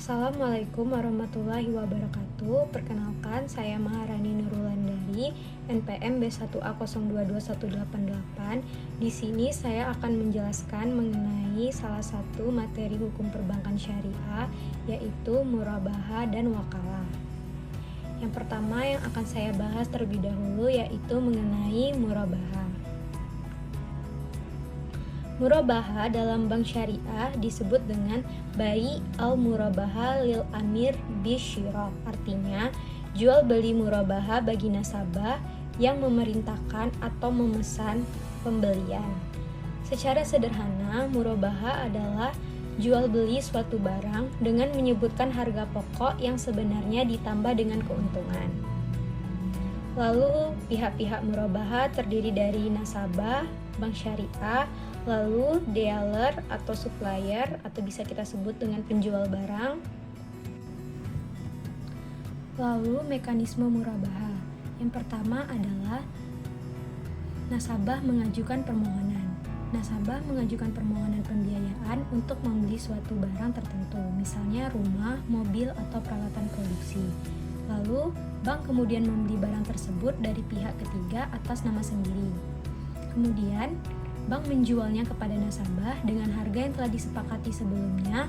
Assalamualaikum warahmatullahi wabarakatuh. Perkenalkan, saya Maharani Nurulandari, NPM B1A022188. Di sini saya akan menjelaskan mengenai salah satu materi hukum perbankan syariah, yaitu murabahah dan wakalah. Yang pertama yang akan saya bahas terlebih dahulu yaitu mengenai murabahah. Murabahah dalam bank syariah disebut dengan bai al-murabahah lil amir bisyirah. Artinya, jual beli murabahah bagi nasabah yang memerintahkan atau memesan pembelian. Secara sederhana, murabahah adalah jual beli suatu barang dengan menyebutkan harga pokok yang sebenarnya ditambah dengan keuntungan. Lalu, pihak-pihak murabahah terdiri dari nasabah, bank syariah, lalu dealer atau supplier atau bisa kita sebut dengan penjual barang. Lalu mekanisme murabahah. Yang pertama adalah nasabah mengajukan permohonan. Nasabah mengajukan permohonan pembiayaan untuk membeli suatu barang tertentu, misalnya rumah, mobil, atau peralatan produksi. Lalu bank kemudian membeli barang tersebut dari pihak ketiga atas nama sendiri. Kemudian bank menjualnya kepada nasabah dengan harga yang telah disepakati sebelumnya.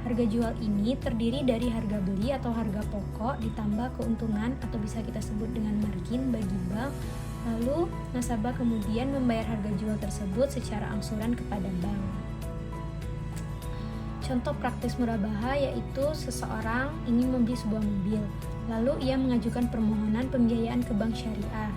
Harga jual ini terdiri dari harga beli atau harga pokok ditambah keuntungan atau bisa kita sebut dengan margin bagi bank. Lalu nasabah kemudian membayar harga jual tersebut secara angsuran kepada bank. Contoh praktis murabahah yaitu seseorang ingin membeli sebuah mobil, lalu ia mengajukan permohonan pembiayaan ke bank syariah.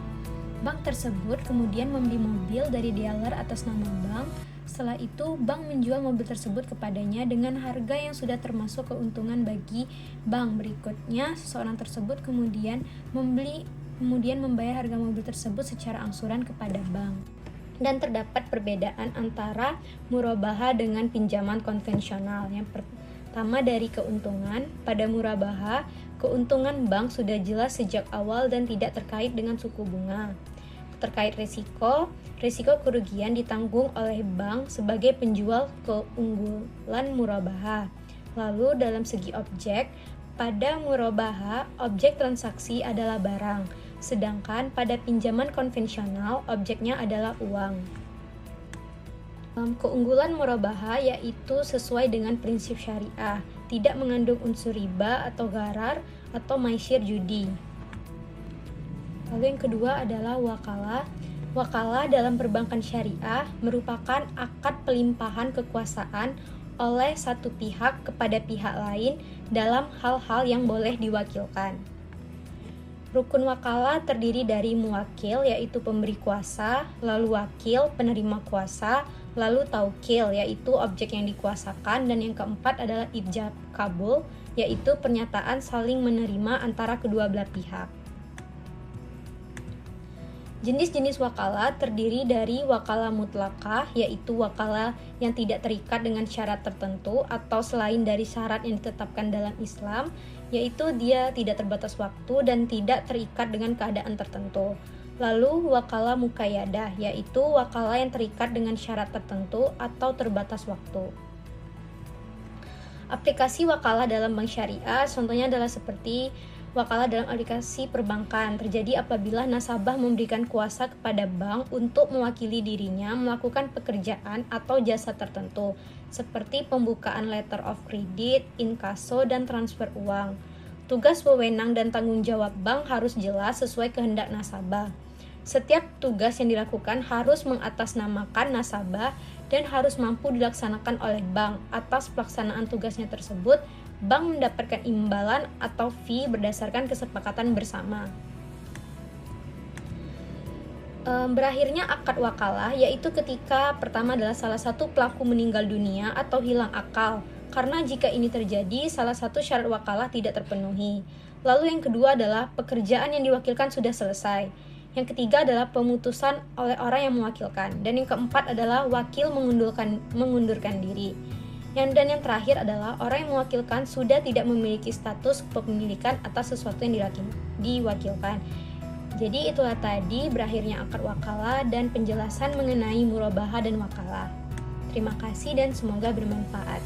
Bank tersebut kemudian membeli mobil dari dealer atas nama bank. Setelah itu, bank menjual mobil tersebut kepadanya dengan harga yang sudah termasuk keuntungan bagi bank. Berikutnya, seseorang tersebut kemudian membayar harga mobil tersebut secara angsuran kepada bank. Dan terdapat perbedaan antara murabahah dengan pinjaman konvensional. Yang pertama dari keuntungan. Pada murabahah, keuntungan bank sudah jelas sejak awal dan tidak terkait dengan suku bunga. Terkait risiko kerugian ditanggung oleh bank sebagai penjual keunggulan murabahah. Lalu dalam segi objek, pada murabahah, objek transaksi adalah barang, sedangkan pada pinjaman konvensional, objeknya adalah uang. Keunggulan murabahah yaitu sesuai dengan prinsip syariah, tidak mengandung unsur riba atau gharar atau maisir judi. Lalu yang kedua adalah wakalah. Wakalah dalam perbankan syariah merupakan akad pelimpahan kekuasaan oleh satu pihak kepada pihak lain dalam hal-hal yang boleh diwakilkan. Rukun wakalah terdiri dari muwakil yaitu pemberi kuasa, lalu wakil penerima kuasa, lalu taukil yaitu objek yang dikuasakan, dan yang keempat adalah ijab kabul yaitu pernyataan saling menerima antara kedua belah pihak. Jenis-jenis wakalah terdiri dari wakalah mutlakah, yaitu wakalah yang tidak terikat dengan syarat tertentu atau selain dari syarat yang ditetapkan dalam Islam, yaitu dia tidak terbatas waktu dan tidak terikat dengan keadaan tertentu. Lalu wakalah muqayyadah, yaitu wakalah yang terikat dengan syarat tertentu atau terbatas waktu. Aplikasi wakalah dalam bank syariah contohnya adalah seperti wakalah dalam aplikasi perbankan terjadi apabila nasabah memberikan kuasa kepada bank untuk mewakili dirinya melakukan pekerjaan atau jasa tertentu seperti pembukaan letter of credit, inkaso, dan transfer uang. Tugas, wewenang, dan tanggung jawab bank harus jelas sesuai kehendak nasabah. Setiap tugas yang dilakukan harus mengatasnamakan nasabah dan harus mampu dilaksanakan oleh bank. Atas pelaksanaan tugasnya tersebut, bank mendapatkan imbalan atau fee berdasarkan kesepakatan bersama. Berakhirnya akad wakalah yaitu ketika pertama adalah salah satu pelaku meninggal dunia atau hilang akal, karena jika ini terjadi salah satu syarat wakalah tidak terpenuhi. Lalu yang kedua adalah pekerjaan yang diwakilkan sudah selesai. Yang ketiga adalah pemutusan oleh orang yang mewakilkan, dan yang keempat adalah wakil mengundurkan diri. Dan yang terakhir adalah orang yang mewakilkan sudah tidak memiliki status kepemilikan atas sesuatu yang diwakilkan. Jadi itulah tadi berakhirnya akad wakalah dan penjelasan mengenai murabahah dan wakalah. Terima kasih dan semoga bermanfaat.